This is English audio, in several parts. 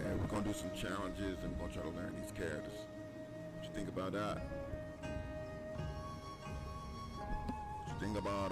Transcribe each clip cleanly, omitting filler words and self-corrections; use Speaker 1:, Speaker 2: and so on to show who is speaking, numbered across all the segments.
Speaker 1: And we're gonna do some challenges and we're gonna try to learn these characters. What you think about that? What you think about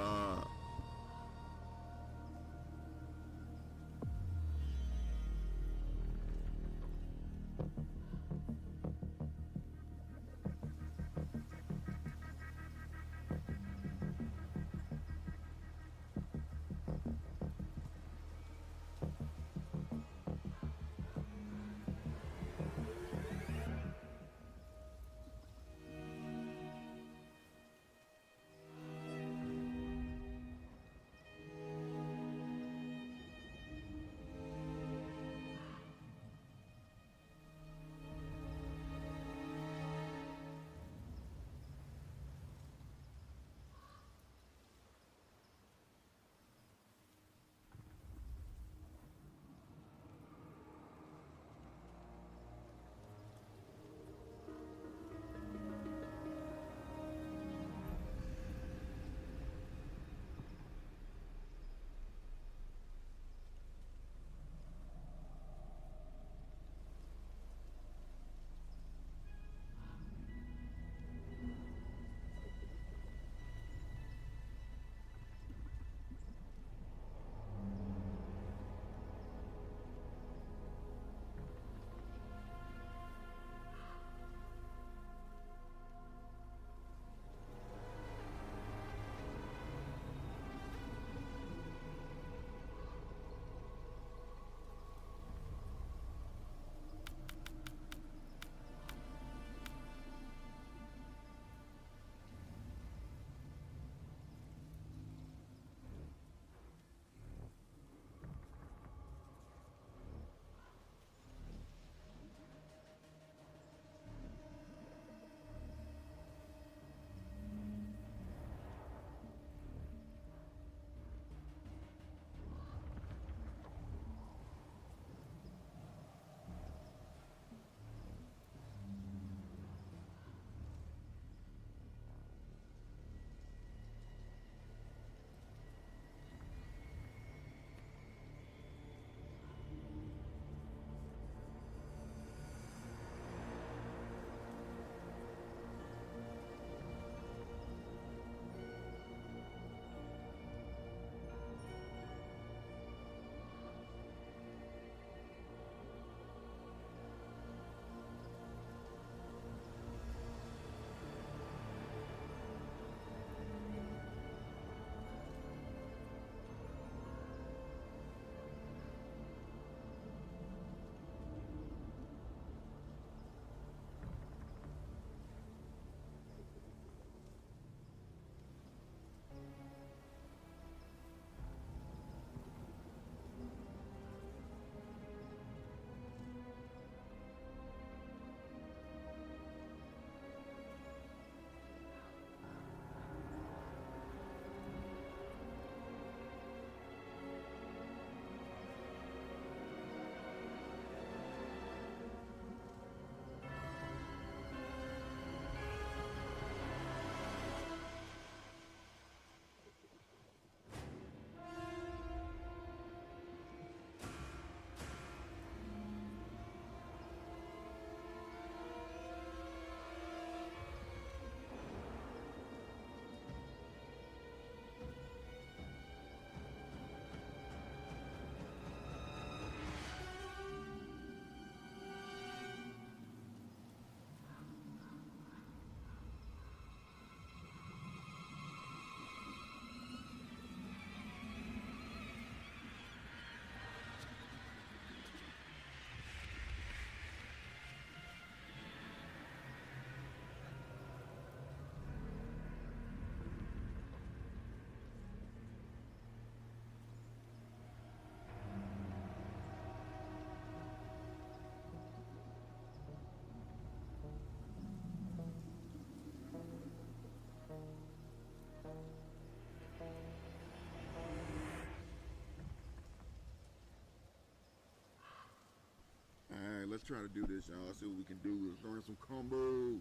Speaker 1: right, let's try to do this, y'all. Let's see what we can do. Let's learn some combos.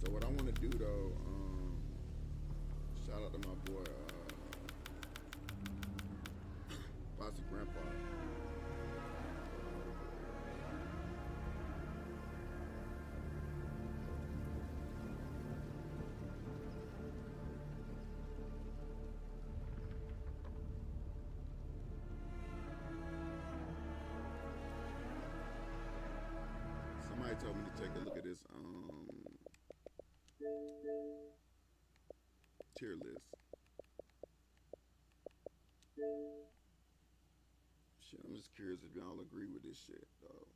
Speaker 1: So what I want to do though, shout out to my boy, Bossy Grandpa. Somebody told me to take a look at this tier list. Shit, I'm just curious if y'all agree with this shit, though.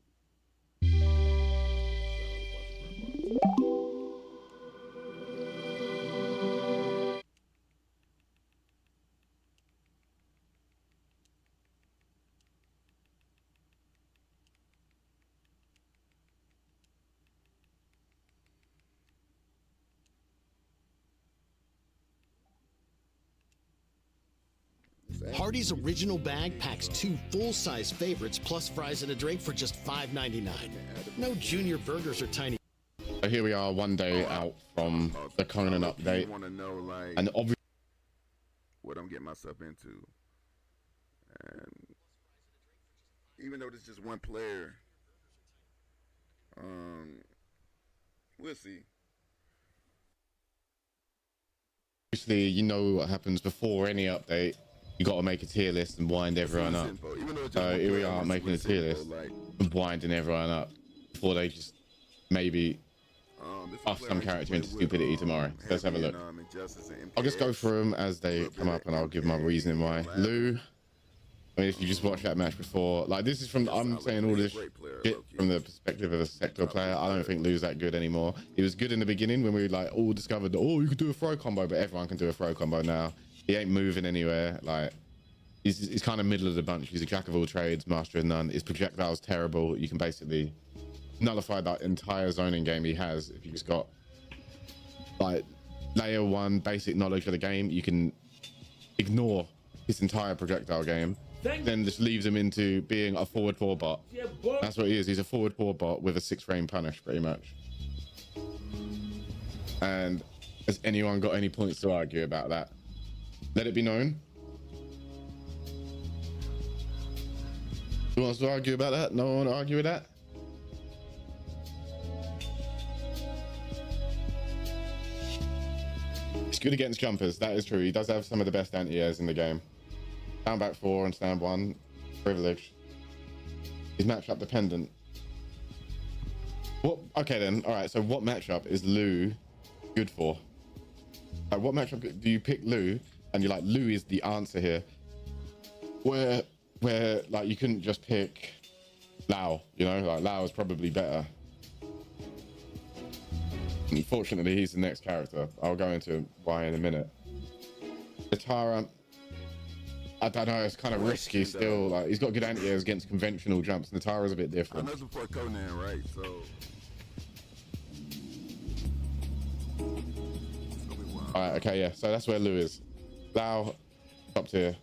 Speaker 2: Hardee's original bag packs 2 full-size favorites plus fries and a drink for just $5.99. No junior burgers or tiny.
Speaker 3: So here we are, one day out from the Conan update, and obviously
Speaker 1: what I'm getting myself into. And even though there's just one player, we'll see.
Speaker 3: obviously you know what happens before any update. You got to make a tier list and wind everyone up. So here we are making a tier list and winding everyone up before they just maybe buff some character into stupidity tomorrow. So let's have a look. I'll just go through them as they come up and I'll give my reasoning why. Lou, I mean, if you just watched that match before, like this is from, I'm saying all this shit from the perspective of a sector player. I don't think Lou's that good anymore. He was good in the beginning when we like all discovered that, oh, you could do a throw combo, but everyone can do a throw combo now. He ain't moving anywhere. Like he's kind of middle of the bunch. He's a jack of all trades, master of none. His projectile's terrible. You can basically nullify that entire zoning game he has if you just got like layer 1 basic knowledge of the game. You can ignore his entire projectile game, then just leaves him into being a forward 4 bot. That's what he is. He's a forward 4 bot with a 6-frame punish, pretty much. And has anyone got any points to argue about that? Let it be known. Who wants to argue about that? No one want to argue with that? He's good against jumpers. That is true. He does have some of the best anti-airs in the game. Down back 4 and stand 1. Privilege. He's matchup dependent. What? Okay then. All right. So what matchup is Lou good for? Like, what matchup do you pick Lou? And you're like, Lou is the answer here. Where like you couldn't just pick Lao, you know, like Lao is probably better. Unfortunately, he's the next character. I'll go into why in a minute. Katara, I don't know, it's kind of risky still. Like he's got good anti-airs against conventional jumps. Natara's a bit different.
Speaker 1: I know before Conan, right? So
Speaker 3: all right, okay, yeah. So that's where Lou is. Lao, top tier.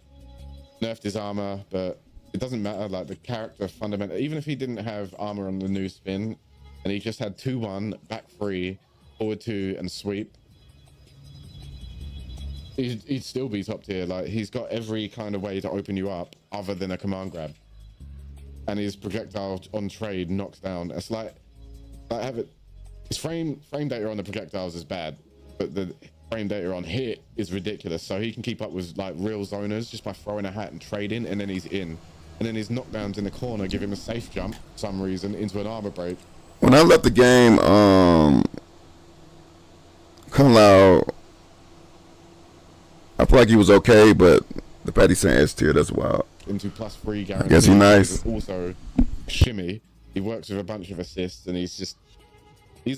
Speaker 3: Nerfed his armor, but it doesn't matter. Like the character fundamental, even if he didn't have armor on the new spin, and he just had 2-1, back 3, forward 2, and sweep, he'd still be top tier. Like he's got every kind of way to open you up other than a command grab, and his projectile on trade knocks down. It's like have it. His frame data on the projectiles is bad, but the frame data on hit is ridiculous. So he can keep up with like real zoners just by throwing a hat and trading, and then he's in. And then his knockdowns in the corner give him a safe jump for some reason into an armor break.
Speaker 1: when I left the game, Kung Lao, I feel like he was okay, but the fact he's saying S tier, that's wild.
Speaker 3: Into +3 guarantee.
Speaker 1: I guess he's nice.
Speaker 3: Also, shimmy. He works with a bunch of assists, and he's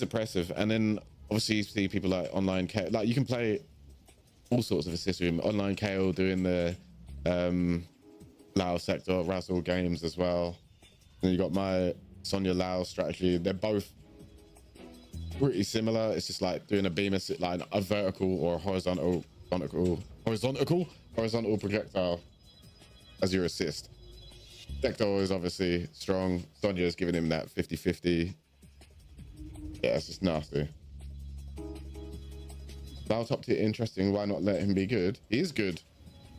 Speaker 3: oppressive. And then obviously you see people like online K, like you can play all sorts of assists with him. Online KO doing the Lao sector, Razzle games as well. And you got my Sonya Lao strategy. They're both pretty similar. It's just like doing a beam assist, like a vertical or a horizontal projectile as your assist. Sector is obviously strong. Sonya's giving him that 50-50. Yeah, it's just nasty. Lao top tier, interesting. Why not let him be good? He is good.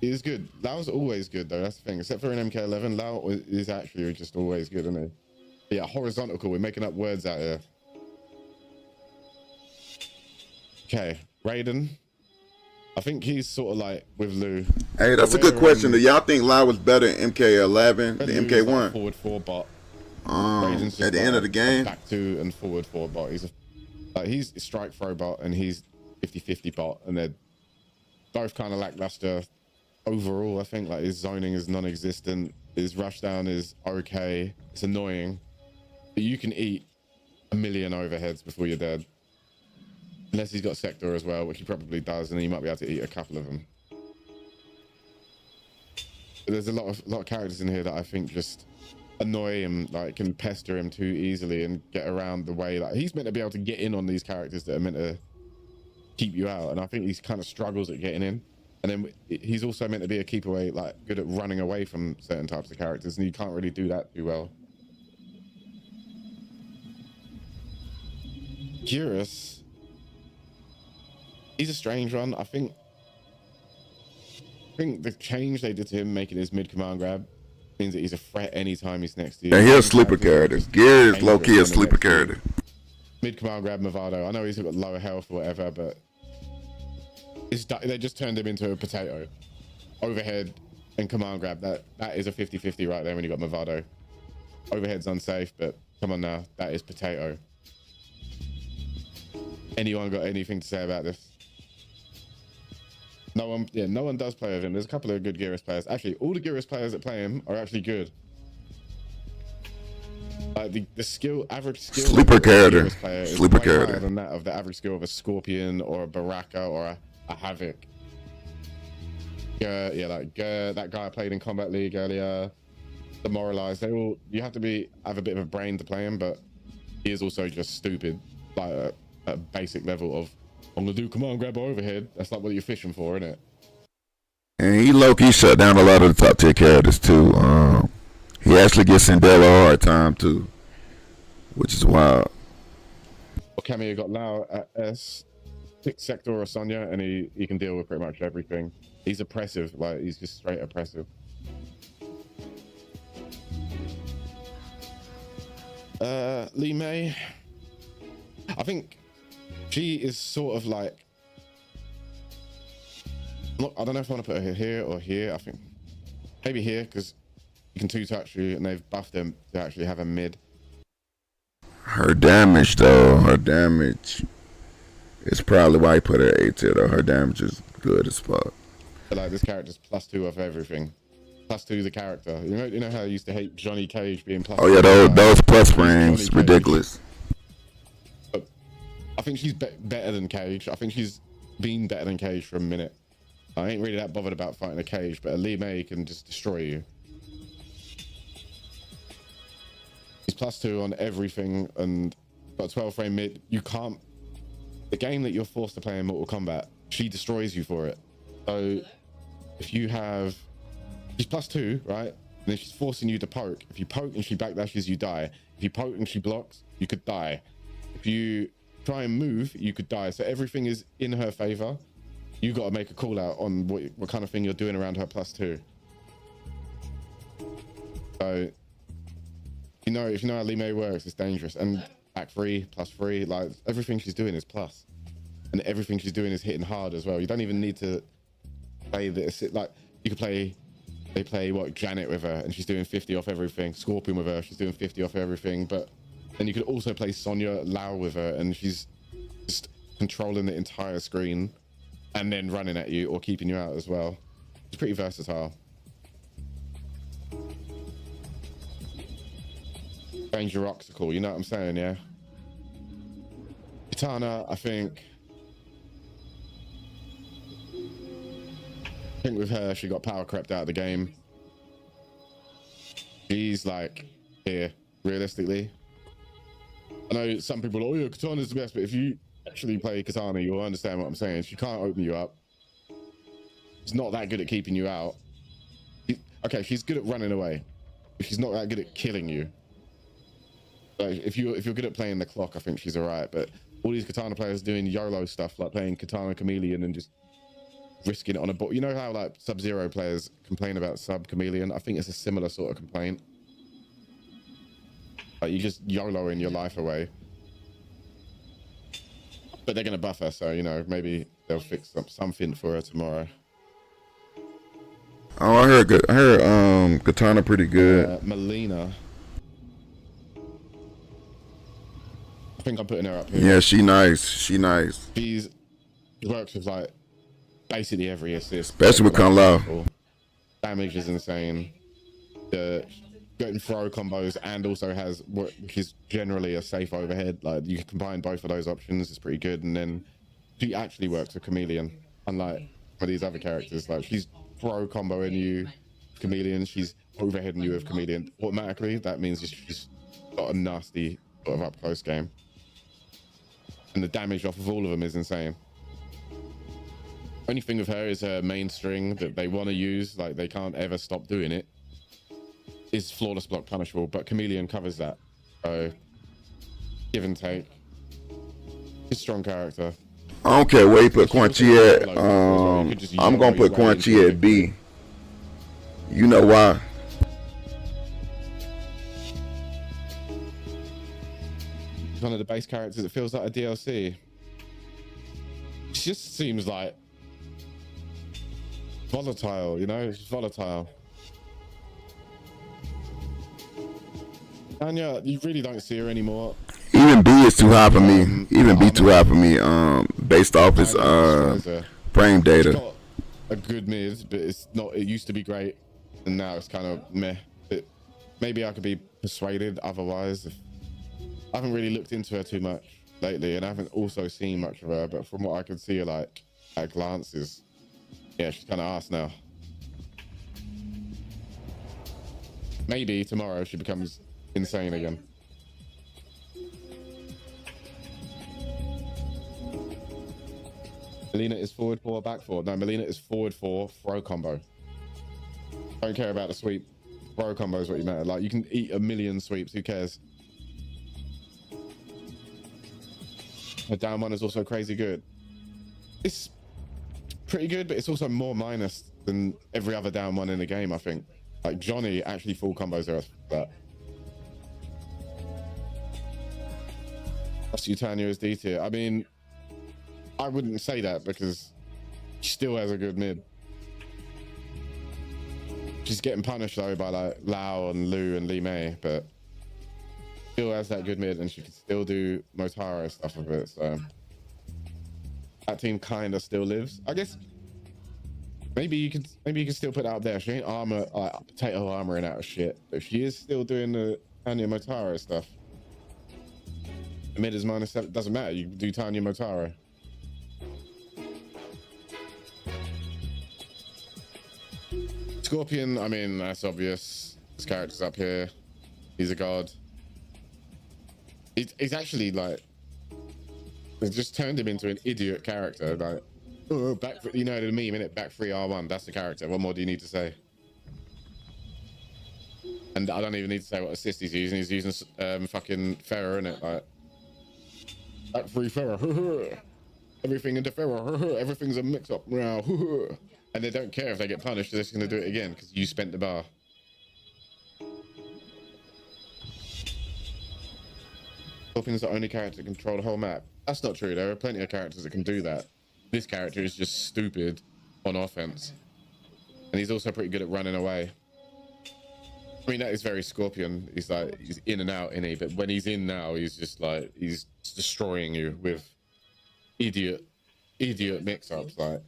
Speaker 3: He is good. Lao's always good, though. That's the thing. Except for an MK11, Lao is actually just always good, isn't he? But yeah, horizontal. We're making up words out here. Okay, Gaiden. I think he's sort of like with Lou.
Speaker 1: Hey, that's a good question. Do y'all think Lau was better in MK11 than MK1?
Speaker 3: Like forward 4 bot.
Speaker 1: At the end of the game,
Speaker 3: back 2 and forward 4 bot. He's a strike throw bot and he's 50-50 bot, and they're both kind of lackluster overall. I think like his zoning is non-existent. His rushdown is okay. It's annoying, but you can eat 1 million overheads before you're dead. Unless he's got sector as well, which he probably does, and he might be able to eat a couple of them. But there's a lot of characters in here that I think just annoy him, like can pester him too easily and get around the way. Like he's meant to be able to get in on these characters that are meant to keep you out, and I think he kind of struggles at getting in. And then he's also meant to be a keep away, like good at running away from certain types of characters, and you can't really do that too well. Curious. He's a strange one. I think the change they did to him, making his mid command grab, means that he's a threat anytime he's next to you.
Speaker 1: Yeah, he's a sleeper character. Gear is low-key a sleeper character.
Speaker 3: Mid command grab Movado. I know he's got lower health or whatever, but they just turned him into a potato. Overhead and command grab. That is a 50-50 right there when you got Movado. Overhead's unsafe, but come on now, that is potato. Anyone got anything to say about this? No one, yeah, no one does play with him. There's a couple of good Gearus players. Actually, all the Gearus players that play him are actually good. The average skill
Speaker 1: sleeper character,
Speaker 3: is
Speaker 1: sleeper
Speaker 3: way
Speaker 1: character
Speaker 3: higher than that of the average skill of a Scorpion or a Baraka or a Havoc. Yeah, like that guy I played in Combat League earlier, Demoralized. You have to have a bit of a brain to play him, but he is also just stupid, like at a basic level of, I'm gonna do command grab or overhead. That's like what you're fishing for, isn't it?
Speaker 1: And he low-key shut down a lot of the top tier characters too. He actually gives Sindel a hard time too, which is wild.
Speaker 3: Cameo got Lao at S, pick Sector or Sonya, and he can deal with pretty much everything. He's oppressive, like he's just straight oppressive. Lee May, I think she is sort of like, look, I don't know if I want to put her here or here. I think maybe here because you can two-touch you, and they've buffed them to actually have a mid.
Speaker 1: Her damage though, is probably why he put her A tier though. Her damage is good as fuck.
Speaker 3: But like this character's +2 of everything. +2 the character. You know how I used to hate Johnny Cage being +2.
Speaker 1: Oh yeah, those plus frames, ridiculous.
Speaker 3: But I think she's better than Cage. I think she's been better than Cage for a minute. I ain't really that bothered about fighting a Cage, but a Lee May can just destroy you. He's +2 on everything and got a 12 frame mid. You can't, the game that you're forced to play in Mortal Kombat, she destroys you for it. So if you have, she's +2, right? And then she's forcing you to poke. If you poke and she backdashes, you die. If you poke and she blocks, you could die. If you try and move, you could die. So everything is in her favor. You got to make a call out on what kind of thing you're doing around her +2. So, if you know how Lee May works, it's dangerous. And back 3, +3, like everything she's doing is plus. And everything she's doing is hitting hard as well. You don't even need to play this. Like, you could play, they play Janet with her and she's doing 50 off everything. Scorpion with her, she's doing 50 off everything. But then you could also play Sonya Lao with her and she's just controlling the entire screen and then running at you or keeping you out as well. It's pretty versatile. Change your obstacle, you know what I'm saying, yeah? Kitana, I think with her, she got power crept out of the game. She's like here, realistically. I know some people are like, oh yeah, Katana's the best, but if you actually play Katana, you'll understand what I'm saying. She can't open you up. She's not that good at keeping you out. Okay, she's good at running away. She's not that good at killing you. Like if you're good at playing the clock, I think she's alright. But all these katana players doing YOLO stuff, like playing katana chameleon and just risking it on a board. You know how like Sub-Zero players complain about sub chameleon? I think it's a similar sort of complaint. Like you just YOLOing your life away. But they're gonna buff her, so you know maybe they'll fix up something for her tomorrow.
Speaker 1: Oh, I heard Katana pretty good.
Speaker 3: Melina. I think I'm putting her up here.
Speaker 1: Yeah, she nice. She nice.
Speaker 3: She works with like basically every assist.
Speaker 1: Especially with Kung Lao.
Speaker 3: Damage is insane. The getting throw combos and also has what is generally a safe overhead. Like you can combine both of those options, it's pretty good. And then she actually works with Chameleon, unlike for these other characters. Like she's throw comboing you, Chameleon. She's overheading you with Chameleon. Automatically, that means she's got a nasty sort of up close game. And the damage off of all of them is insane. Only thing with her is her main string that they want to use, like they can't ever stop doing it, is flawless block punishable, but Chameleon covers that. So give and take. He's a strong character.
Speaker 1: I don't care where you put Quan Chi at. I'm gonna put Quan Chi at B. You know why?
Speaker 3: He's one of the base characters that feels like a DLC. It just seems like volatile, you know? It's volatile. Anya, you really don't see her anymore.
Speaker 1: Even B is too high for me. Even B too high for me. Based off his frame data.
Speaker 3: It's got a good mid, but it's not. It used to be great, and now it's kind of meh. But maybe I could be persuaded otherwise. I haven't really looked into her too much lately, and I haven't also seen much of her. But from what I can see, like at glances, yeah, she's kind of ass now. Maybe tomorrow she becomes insane again. Melina is forward 4, back 4. No, Melina is forward 4, throw combo. Don't care about the sweep. Throw combo is what you matter. Like, you can eat a million sweeps, who cares? Her down one is also crazy good. It's pretty good, but it's also more minus than every other down one in the game, I think. Like, Johnny actually full combos her, but that's Titania as D tier. I mean, I wouldn't say that because she still has a good mid. She's getting punished though by like Lao and Lu and Li Mei, but still has that good mid, and she can still do Motaro stuff with it. So that team kind of still lives, I guess. Maybe you can still put it out there. She ain't armor potato armoring out of shit, but she is still doing the Tanya Motaro stuff. The mid is -7. Doesn't matter. You do Tanya Motaro. Scorpion, I mean, that's obvious. His character's up here. He's a god. He's actually like, they just turned him into an idiot character. Like, oh, back, you know the meme, innit? Back 3 R1. That's the character. What more do you need to say? And I don't even need to say what assist he's using. He's using fucking Ferrer, innit? Like, back 3 Ferrer. Everything into Ferrer. Everything's a mix-up now. And they don't care if they get punished, they're just going to do it again because you spent the bar. Scorpion's the only character that can control the whole map. That's not true. There are plenty of characters that can do that. This character is just stupid on offense. And he's also pretty good at running away. I mean, that is very Scorpion. He's like, he's in and out, innit? But when he's in now, he's just like, he's destroying you with idiot mix-ups, like.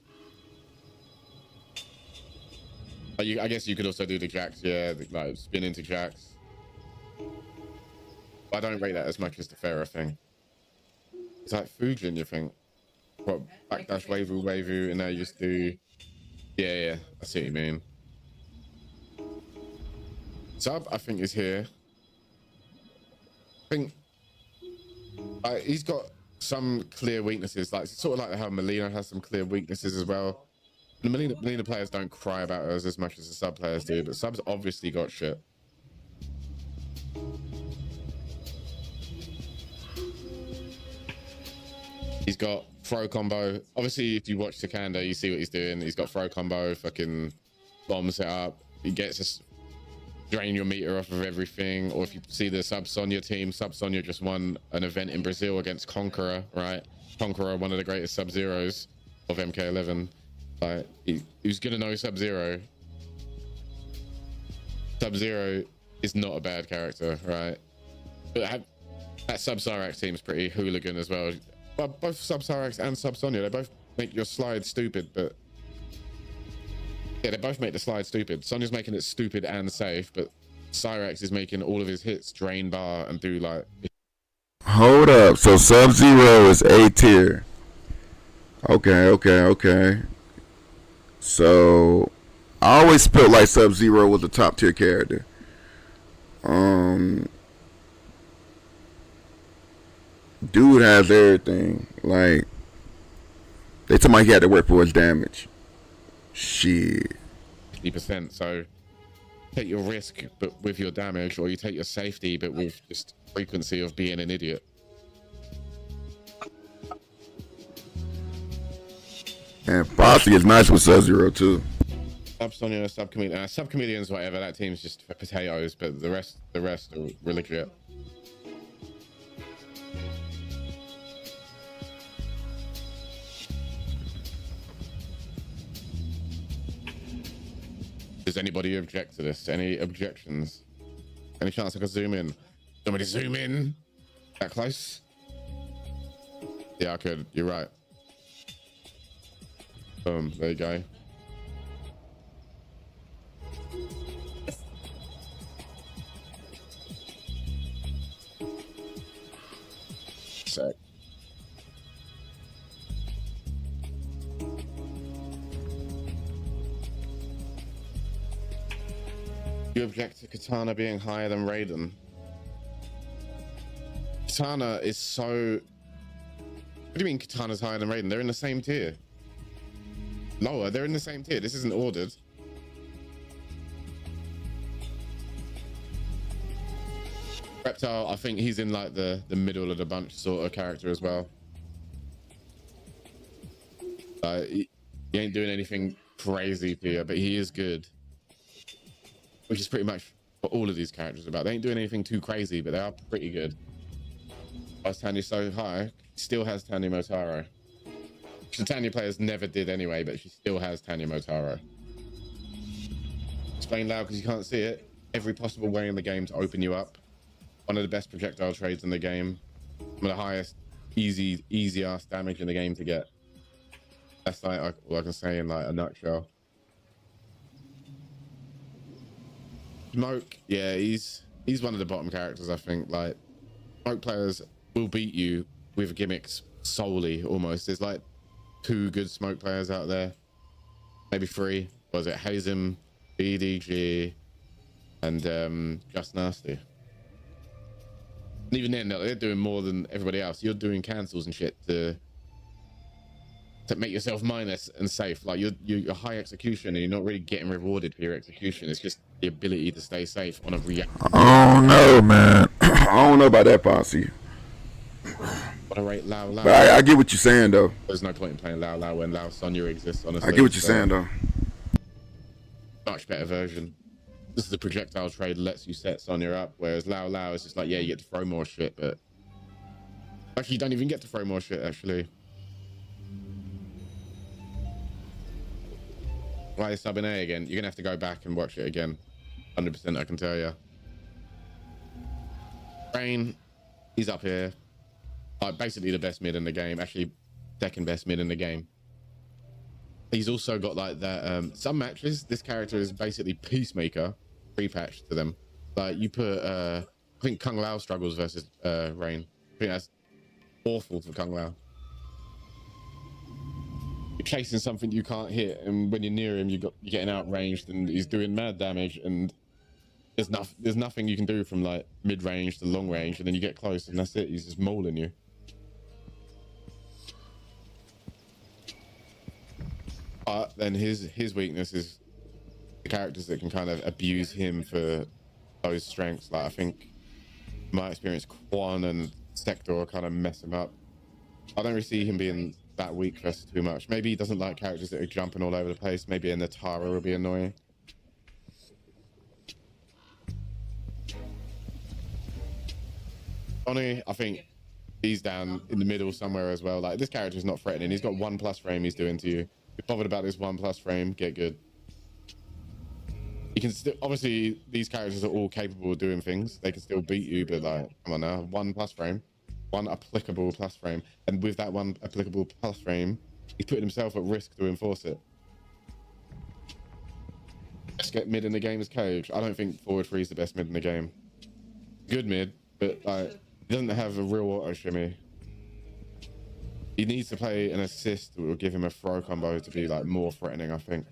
Speaker 3: I guess you could also do the jacks, yeah, like spin into jacks. But I don't rate that as much as the Ferrer thing. It's like Fujin, you think. What, backdash, waifu, and now you just do... Yeah, I see what you mean. Sub, I think, is here. I think... he's got some clear weaknesses, like sort of like how Melina has some clear weaknesses as well. The Melina players don't cry about hers as much as the sub players do, but sub's obviously got shit. He's got throw combo. Obviously, if you watch Takanda, you see what he's doing. He's got throw combo, fucking bombs it up. He gets us drain your meter off of everything. Or if you see the Sub Sonya team, Sub Sonya just won an event in Brazil against Conqueror, right? Conqueror, one of the greatest Sub-Zeros of MK11. Like, who's gonna know Sub-Zero? Sub-Zero is not a bad character, right? But that Sub-Cyrax team is pretty hooligan as well. But both Sub-Cyrax and Sub-Sonya, they both make your slide stupid, but yeah, they both make the slide stupid. Sonya's making it stupid and safe, but Cyrax is making all of his hits drain bar and do like...
Speaker 1: Hold up, so Sub-Zero is A tier. Okay. So I always felt like Sub-Zero was a top tier character. Dude has everything. Like, they told me he had to work for his damage. Shit.
Speaker 3: 50%. So take your risk, but with your damage, or you take your safety, but with just frequency of being an idiot.
Speaker 1: And Foxy is nice with Sub-Zero too.
Speaker 3: Sub-Sonya, Sub-Chameleon. Sub-Chameleons, whatever, that team's just for potatoes, but the rest are really good. Does anybody object to this? Any objections? Any chance I could zoom in? Somebody zoom in? That close? Yeah, I could. You're right. Boom. There you go. Sec. You object to Katana being higher than Raiden? Katana is so... What do you mean Katana's higher than Raiden? They're in the same tier. Lower, they're in the same tier. This isn't ordered. Reptile, I think he's in like the middle of the bunch sort of character as well. He ain't doing anything crazy here, but he is good. Which is pretty much what all of these characters are about. They ain't doing anything too crazy, but they are pretty good. As Tanya's so high, still has Tanya Motaro. The Tanya players never did anyway, but she still has Tanya Motaro. Explain loud because you can't see it. Every possible way in the game to open you up. One of the best projectile trades in the game. One of the highest, easy ass damage in the game to get. That's like all I can say in like a nutshell. Smoke, yeah, he's one of the bottom characters, I think. Like, Smoke players will beat you with gimmicks solely, almost. There's like 2 good Smoke players out there, maybe 3. Was it Hazem, BDG, and Just Nasty? And even then, they're doing more than everybody else. You're doing cancels and shit to make yourself minus and safe. Like, you're high execution and you're not really getting rewarded for your execution. It's just the ability to stay safe on a react.
Speaker 1: Oh no, man. I don't know about that, Posse.
Speaker 3: What a rate Lao.
Speaker 1: But I get what you're saying though.
Speaker 3: There's no point in playing Lao when Lao Sonya exists, honestly.
Speaker 1: I get what you're saying though.
Speaker 3: Much better version. This is the projectile trade, lets you set Sonya up, whereas Lao is just like, yeah, you get to throw more shit, but actually you don't even get to throw more shit, actually. Why is subbing A again? You're gonna have to go back and watch it again. 100%, I can tell you. Rain, he's up here. Like, basically the best mid in the game. Actually, second best mid in the game. He's also got like that. Some matches, this character is basically Peacemaker, pre-patched to them. Like, you put, I think Kung Lao struggles versus Rain. I think that's awful for Kung Lao. You're chasing something you can't hit, and when you're near him, you're getting outranged, and he's doing mad damage, and there's nothing you can do from like mid range to long range, and then you get close, and that's it. He's just mauling you. But then his weakness is the characters that can kind of abuse him for those strengths. Like, I think, in my experience, Quan and Sector kind of mess him up. I don't really see him being that weak for us too much. Maybe he doesn't like characters that are jumping all over the place. Maybe a Natara will be annoying. Johnny, I think he's down in the middle somewhere as well. Like, this character is not threatening. He's got 1+ frame he's doing to you. If you're bothered about this 1+ frame, get good. You can still, obviously, these characters are all capable of doing things. They can still beat you, but like, come on now, 1+ frame, 1 applicable plus frame. And with that 1 applicable plus frame, he's putting himself at risk to enforce it. Let's get mid in the game as Cage. I don't think forward 3 is the best mid in the game. Good mid, but like, he doesn't have a real auto shimmy. He needs to play an assist that will give him a throw combo to be like more threatening, I think.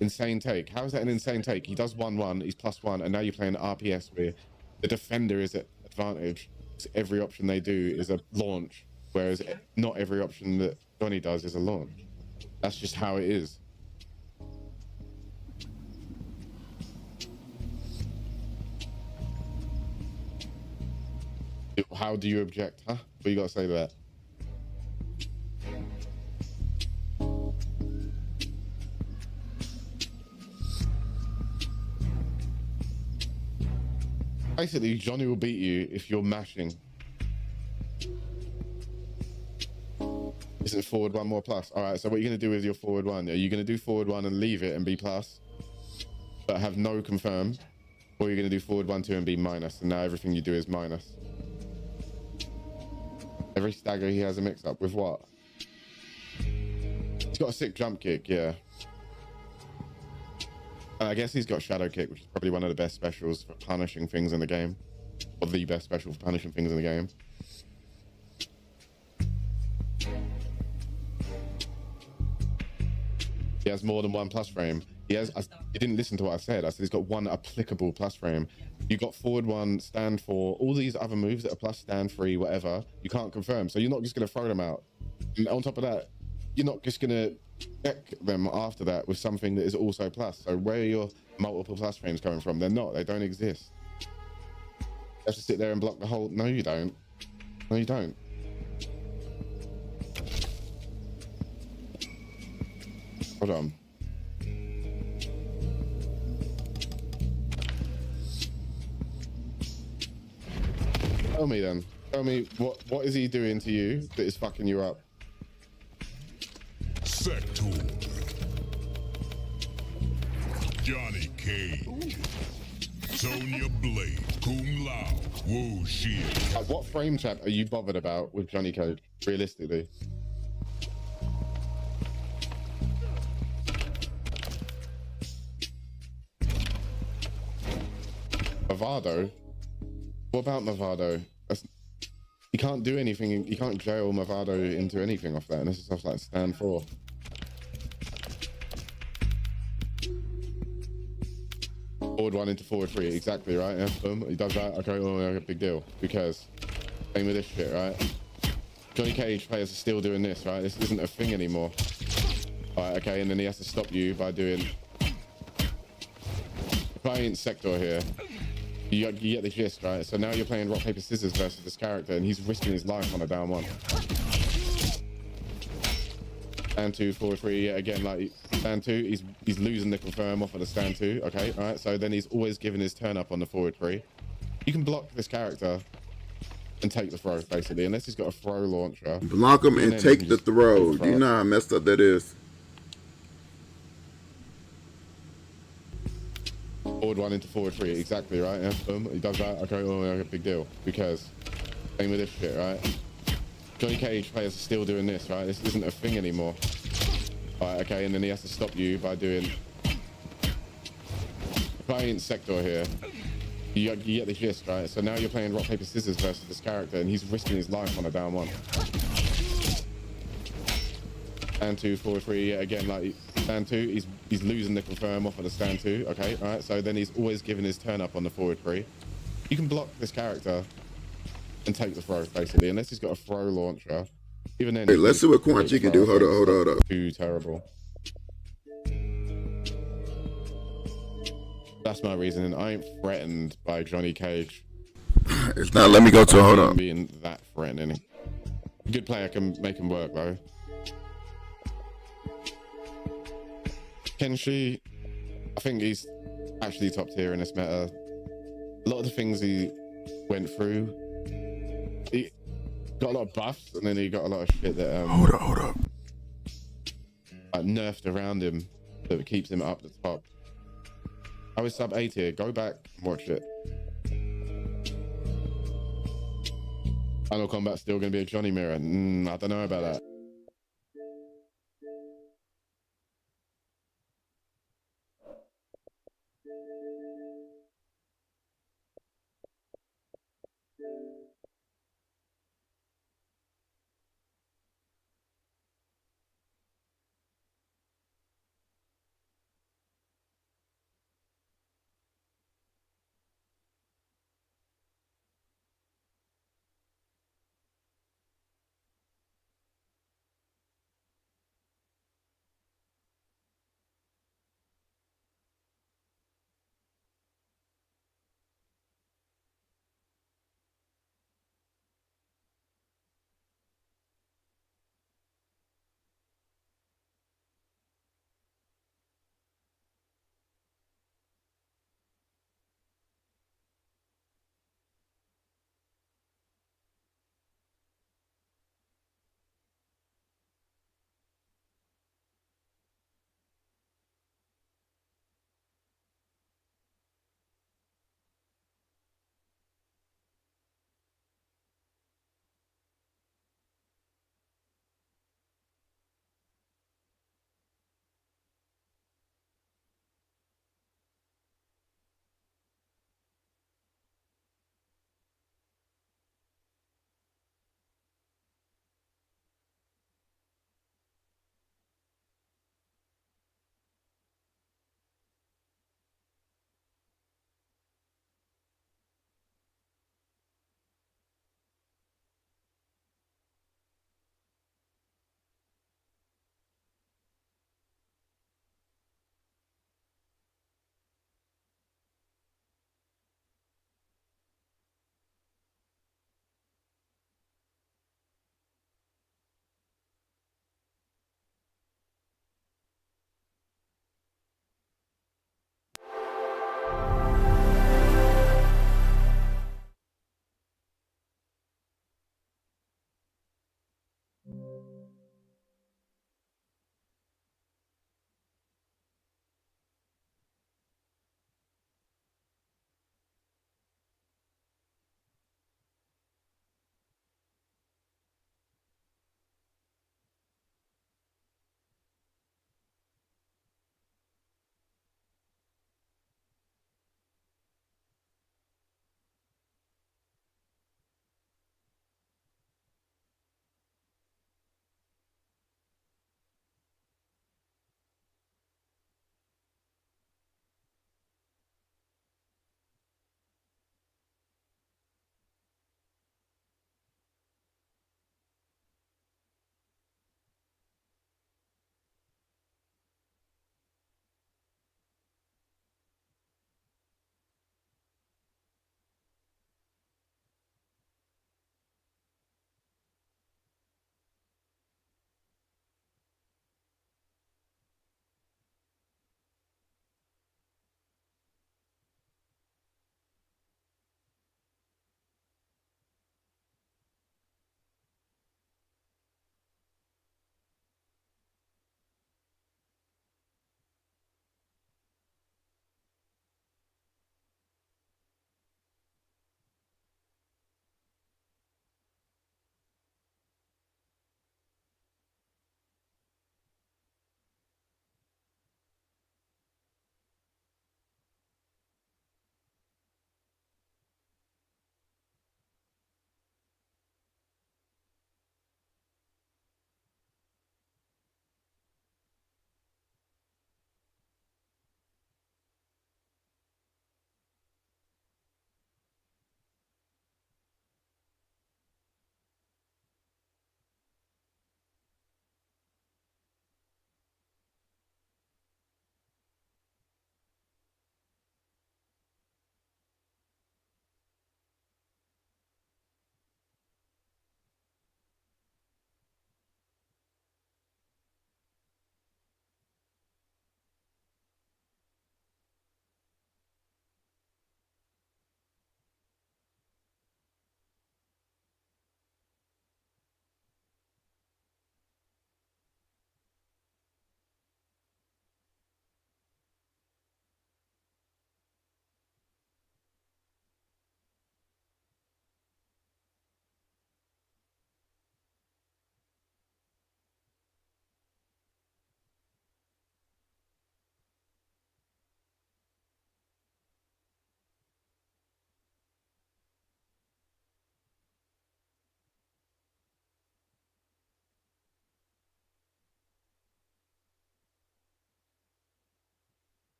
Speaker 3: Insane take. How is that an insane take? He does 1-1, he's +1, and now you're playing RPS where the defender is at advantage. So every option they do is a launch, whereas not every option that Johnny does is a launch. That's just how it is. How do you object, huh? What you got to say to that? Basically, Johnny will beat you if you're mashing. Isn't forward 1 more plus? All right, so what are you going to do with your forward 1? Are you going to do forward 1 and leave it and be plus, but have no confirm? Or are you going to do forward 1, 2 and be minus, and now everything you do is minus? Every stagger he has a mix-up with what? He's got a sick jump kick, yeah. And I guess he's got shadow kick, which is probably one of the best specials for punishing things in the game. Or the best special for punishing things in the game. He has more than 1+ frame. He has. You didn't listen to what I said. I said he's got 1 applicable plus frame. You got forward 1, stand 4, all these other moves that are plus, stand 3, whatever. You can't confirm, so you're not just gonna throw them out. And on top of that, you're not just gonna check them after that with something that is also plus. So where are your multiple plus frames coming from? They're not. They don't exist. You have to sit there and block the whole. No, you don't. No, you don't. Hold on. Tell me then. Tell me what is he doing to you that is fucking you up?
Speaker 4: Sector. Johnny Cage. Sonya Blade. Kung Lao. Wu Xie.
Speaker 3: What frame trap are you bothered about with Johnny Cage, realistically? Mavado? What about Mavado? You can't do anything. You can't jail Mavado into anything off that. And this is stuff like stand 4. Forward 1 into forward 3. Exactly, right? Yeah, boom. He does that. Okay, oh, yeah, big deal. Who cares? Same with this shit, right? Johnny Cage players are still doing this, right? This isn't a thing anymore. Alright, okay, and then he has to stop you by doing... Playing Sector here. You get the gist, right? So now you're playing rock, paper, scissors versus this character, and he's risking his life on a down 1. Stand 2, forward 3, yeah, again, like, stand 2, he's losing the confirm off of the stand 2, okay, alright, so then he's always giving his turn up on the forward 3. You can block this character and take the throw, basically, unless he's got a throw launcher.
Speaker 1: Block him and take the throw. Do you know how messed up that is?
Speaker 3: Forward 1 into forward 3, exactly, right? Yeah, boom. He does that. Okay, oh, yeah, big deal. Who cares? Same with this shit, right? Johnny Cage players are still doing this, right? This isn't a thing anymore. Alright, okay, and then he has to stop you by doing... Playing Sector here. You get the gist, right? So now you're playing rock, paper, scissors versus this character, and he's risking his life on a down 1. Stand 2, forward 3, yeah, again, like, stand 2, he's losing the confirm off of the stand 2, okay, alright, so then he's always giving his turn up on the forward 3. You can block this character and take the throw, basically, unless he's got a throw launcher. Even then...
Speaker 1: Hey, let's see what Quan Chi can do. Hold up.
Speaker 3: Too terrible. That's my reasoning. I ain't threatened by Johnny Cage.
Speaker 1: It's not. Let me go to hold on.
Speaker 3: Being that threatening. Good player can make him work though. Kenshi, I think he's actually top tier in this meta. A lot of the things he went through, he got a lot of buffs, and then he got a lot of shit that
Speaker 1: Hold up.
Speaker 3: nerfed around him that keeps him up the top. I was sub A tier. Go back and watch it. Final Combat's still going to be a Johnny mirror. I don't know about that.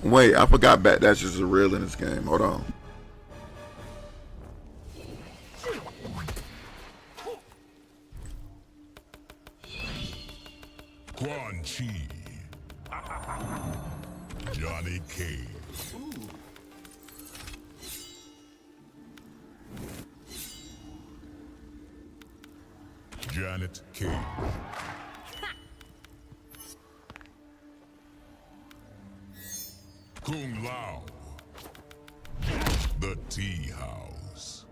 Speaker 1: Wait, I forgot backdashes are real in this game. Hold on.
Speaker 4: Quan Chi. Johnny Cage. Janet Cage. Kung Lao. The Tea House.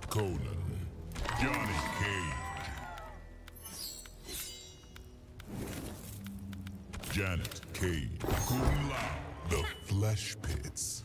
Speaker 4: Conan. Johnny Cage. Janet Cage. Kung Lao. The Flesh Pits.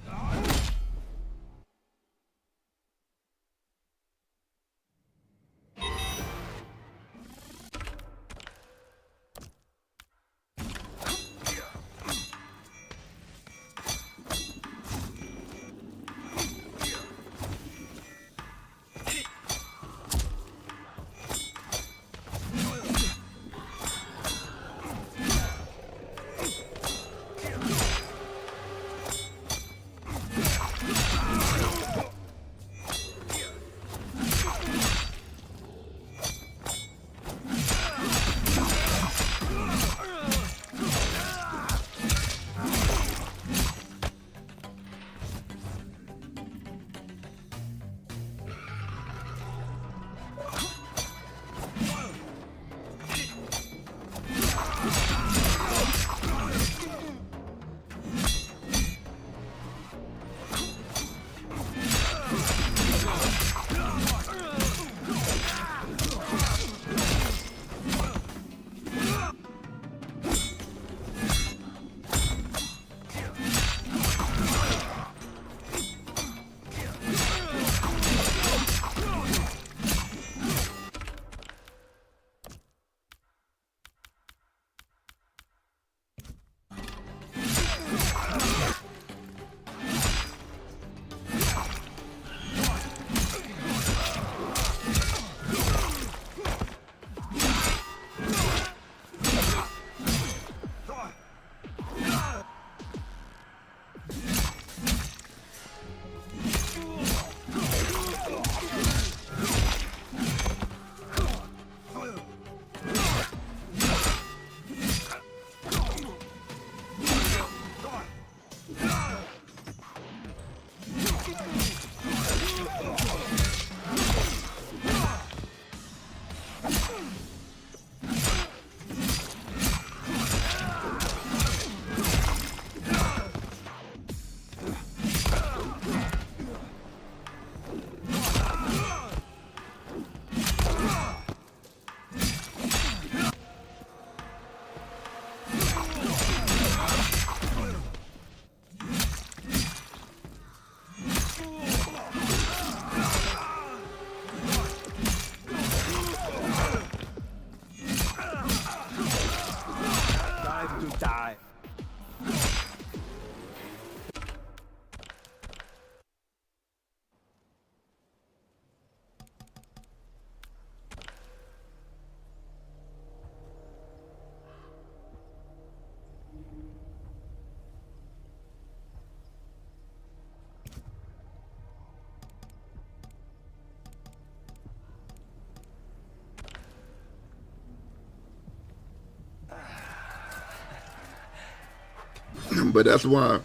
Speaker 1: But that's why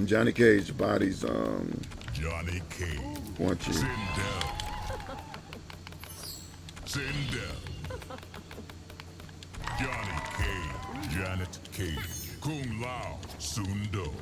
Speaker 1: Johnny Cage bodies
Speaker 4: Johnny Cage.
Speaker 1: want you.
Speaker 4: Sindel. Sindel. Johnny Cage. Janet Cage. Kung Lao. Sundo.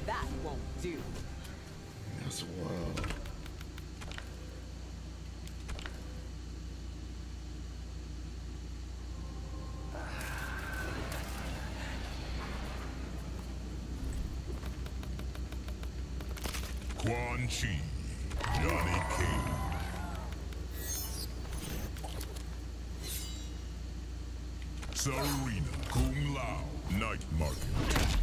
Speaker 5: That won't do.
Speaker 1: That's wild.
Speaker 4: Quan Chi. Johnny Cage. Serena. Kung Lao. Night Market.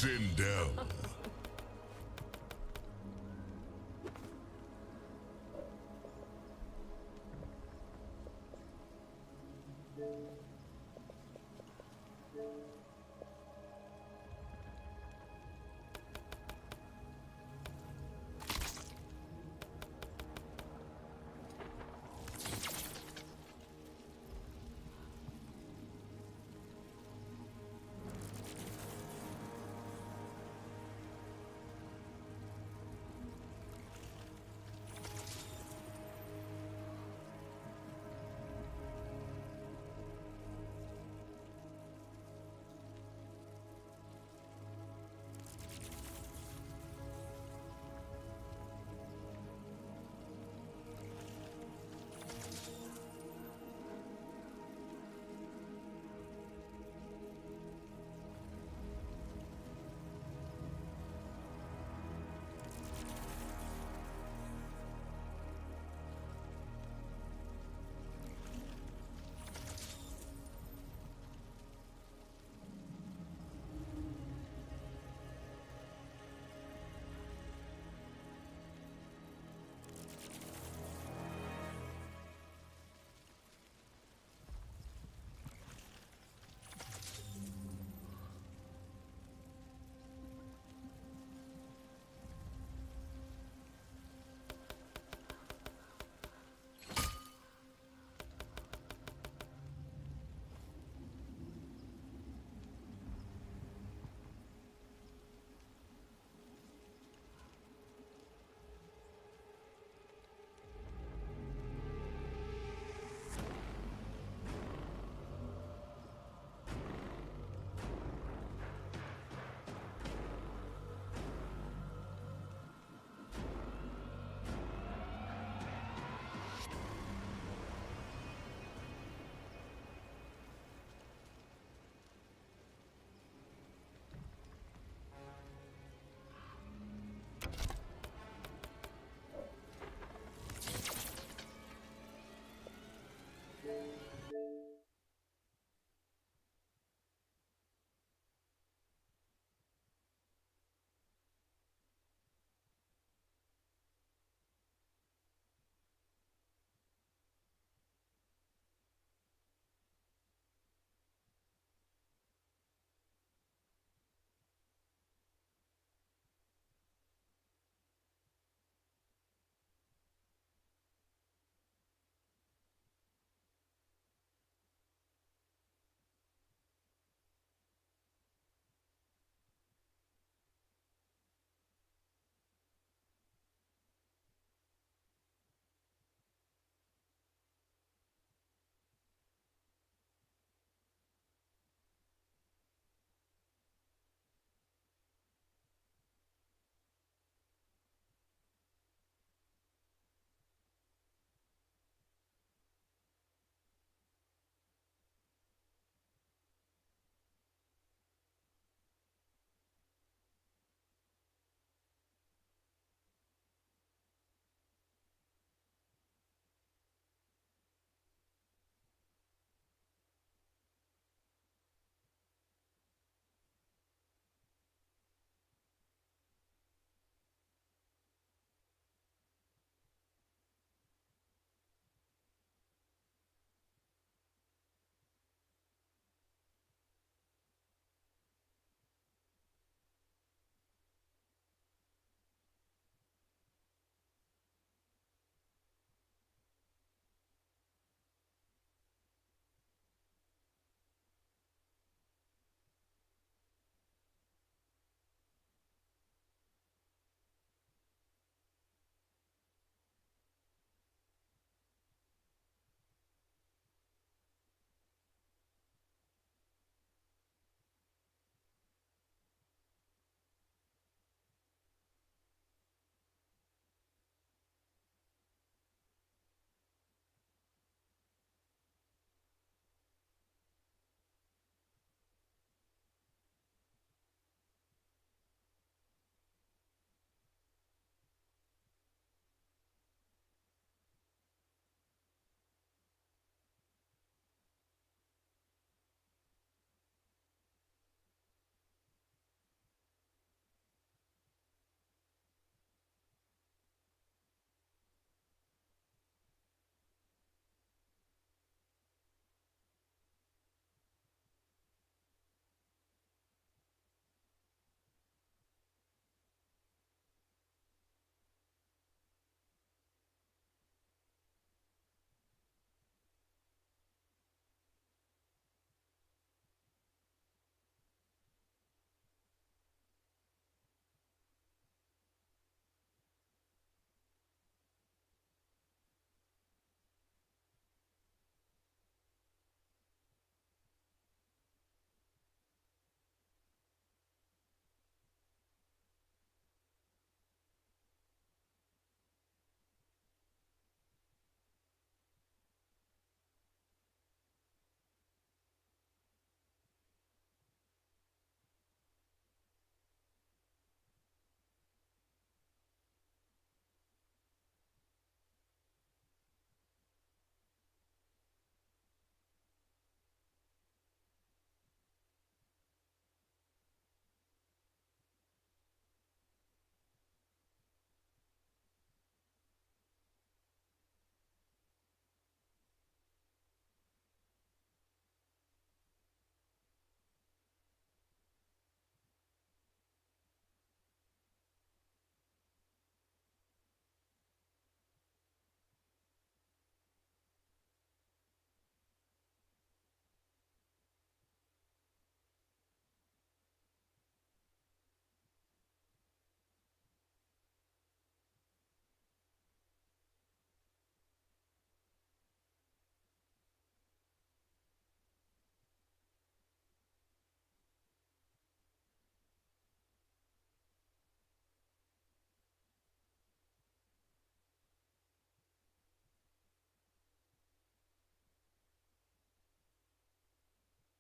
Speaker 4: Sindel.